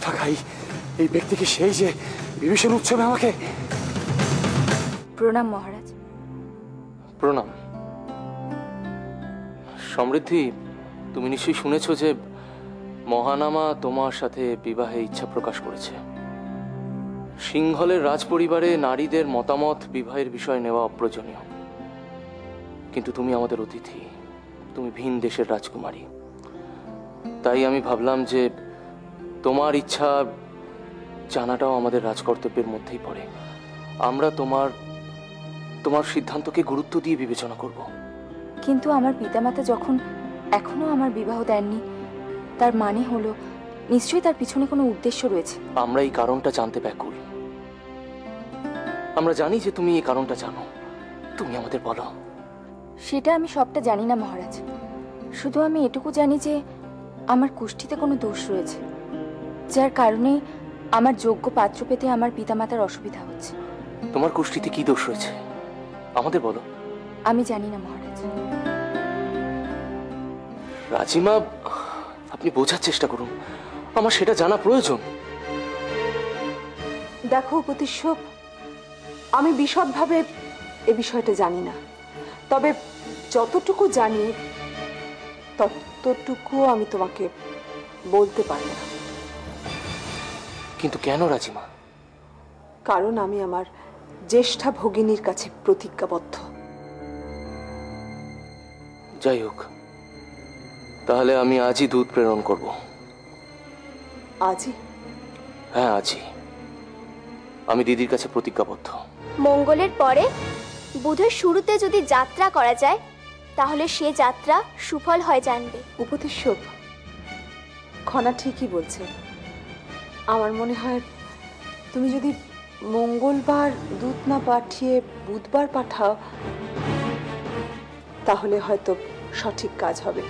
থাকাই এই ব্যক্তিকে সেই যে বিভীষণ উৎসবে আমাকে। প্রণাম মহারাজ। প্রণাম। সমৃদ্ধি, তুমি নিশ্চয়ই শুনেছ যে মহানামা তোমার সাথে বিবাহে ইচ্ছা প্রকাশ করেছে। সিংহলের রাজপরিবারে নারীদের মতামত বিবাহের বিষয় নেওয়া অপ্রয়োজনীয়, কিন্তু তুমি আমাদের অতিথি, তুমি ভিন দেশের রাজকুমারী, তাই আমি ভাবলাম যে তোমার ইচ্ছা জানাটাও আমাদের রাজকর্তব্যের মধ্যেই পড়ে। আমরা তোমার সিদ্ধান্তকে গুরুত্ব দিয়ে বিবেচনা করব। কিন্তু আমার পিতামাতা যখন এখনো আমার বিবাহ দেননি, তার মানে হলো নিশ্চয়ই তার পিছনে কোনো উদ্দেশ্য রয়েছে। আমরা এই কারণটা জানতে ব্যাকুল। আমরা জানি যে তুমি এই কারণটা জানো, তুমি আমাদের বলো। সেটা আমি সবটা জানি না মহারাজ, শুধু আমি এটুকু জানি যে আমার কুষ্ঠিতে কোনো দোষ রয়েছে, যার কারণে আমার যোগ্য পাত্র পেতে আমার পিতামাতার অসুবিধা হচ্ছে। তোমার কুষ্ঠিতে কি দোষ রয়েছে আমাদের বলো। আমি জানি না মহারাজ। রাজিমা, আপনি বোঝার চেষ্টা করুন, আমার সেটা জানা প্রয়োজন। দেখো উপদেশ্যক, আমি বিশদভাবে এ বিষয়টা জানি না, তবে যতটুকু জানি ততটুকু আমি তোমাকে বলতে পারি না। কিন্তু কেন রাজিমা? কারণ আমি আমার জ্যেষ্ঠা ভগিনীর কাছে প্রতিজ্ঞাবদ্ধ। যাই হোক, তাহলে আমি আজই দুধ প্রেরণ করব। আজই? হ্যাঁ, আজই। আমি দিদির কাছে প্রতিজ্ঞাবদ্ধ। মঙ্গলের পরে বুধের শুরুতে যদি যাত্রা করা যায়, তাহলে সে যাত্রা সুফল হয় জানবে। উপদেশ্যক, খনা ঠিকই বলছে। আমার মনে হয় তুমি যদি মঙ্গলবার দুধ না পাঠিয়ে বুধবার পাঠাও, তাহলে হয়তো সঠিক কাজ হবে।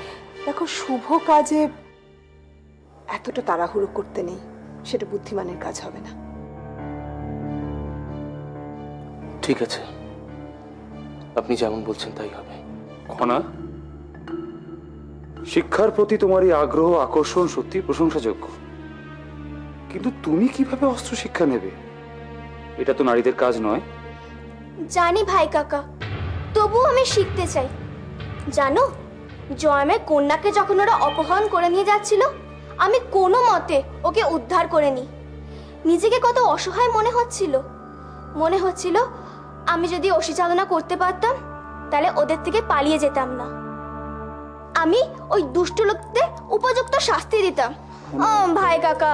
দেখো, শুভ কাজে এতটা তাড়াহুড়ো করতে নেই, সেটা বুদ্ধিমানের কাজ হবে না। ঠিক আছে, আপনি যেমন বলছেন তাই হবে। খনা, শিক্ষার প্রতি তোমার এই আগ্রহ আকর্ষণ সত্যি প্রশংসাযোগ্য, কিন্তু তুমি কিভাবে অস্ত্র শিক্ষা নেবে? এটা তো নারীদের কাজ নয়। জানি ভাই কাকা, তবু আমি শিখতে চাই। জানো, জয়মের কন্যাকে যখন ওরা অপহরণ করে নিয়ে যাচ্ছিল, আমি কোনো মতে ওকে উদ্ধার করে নিই। নিজেকে কত অসহায় মনে হচ্ছিল আমি যদি অসিচালনা করতে পারতাম, তাহলে ওদের থেকে পালিয়ে যেতাম না। আমি ওই দুষ্ট লোকদের উপযুক্ত শাস্তি দিতাম। ভাই কাকা,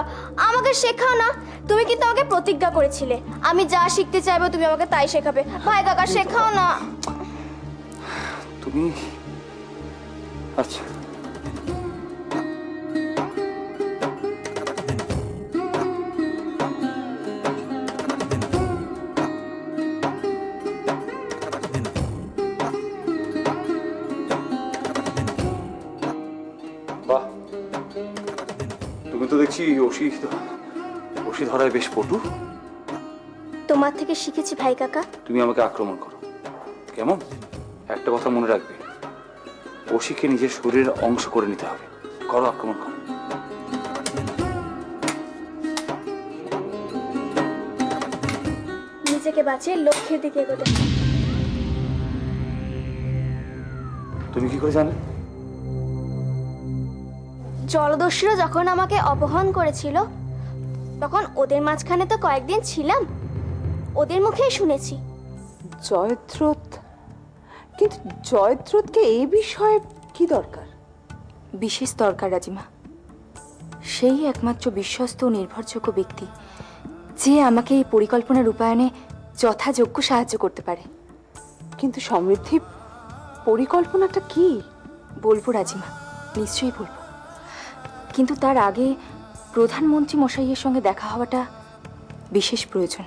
আমাকে শেখাও না। তুমি কিন্তু আমাকে প্রতিজ্ঞা করেছিলে আমি যা শিখতে চাইবো তুমি আমাকে তাই শেখাবে। ভাই কাকা, শেখাও না। তুমি আচ্ছা, বাহ, তুমি তো দেখছি ওষি ধরায় বেশ পটু। তোমার থেকে শিখেছি ভাই কাকা। তুমি আমাকে আক্রমণ করো, কেমন? একটা কথা মনে রাখবে, ওষিকে নিজের শরীরের অংশ করে নিতে হবে। করো, আক্রমণ করো। নিজেকে বাঁচিয়ে লক্ষ্যের দিকে এগোতে। তুমি কি করে জানলে? জলদস্যুরা যখন আমাকে অপহরণ করেছিল, তখন ওদের মাঝখানে তো কয়েকদিন ছিলাম, ওদের মুখেই শুনেছি। জয়দ্রথ? কিন্তু জয়দ্রথকে এই বিষয়ে কি দরকার? বিশেষ দরকার রাজিমা। সেই একমাত্র বিশ্বস্ত ও নির্ভরযোগ্য ব্যক্তি যে আমাকে এই পরিকল্পনা রূপায়ণে যথাযোগ্য সাহায্য করতে পারে। কিন্তু সমৃদ্ধি, পরিকল্পনাটা কি? বলবো রাজিমা, নিশ্চয়ই বলবো, কিন্তু তার আগে প্রধানমন্ত্রী মশাইয়ের সঙ্গে দেখা হওয়াটা বিশেষ প্রয়োজন।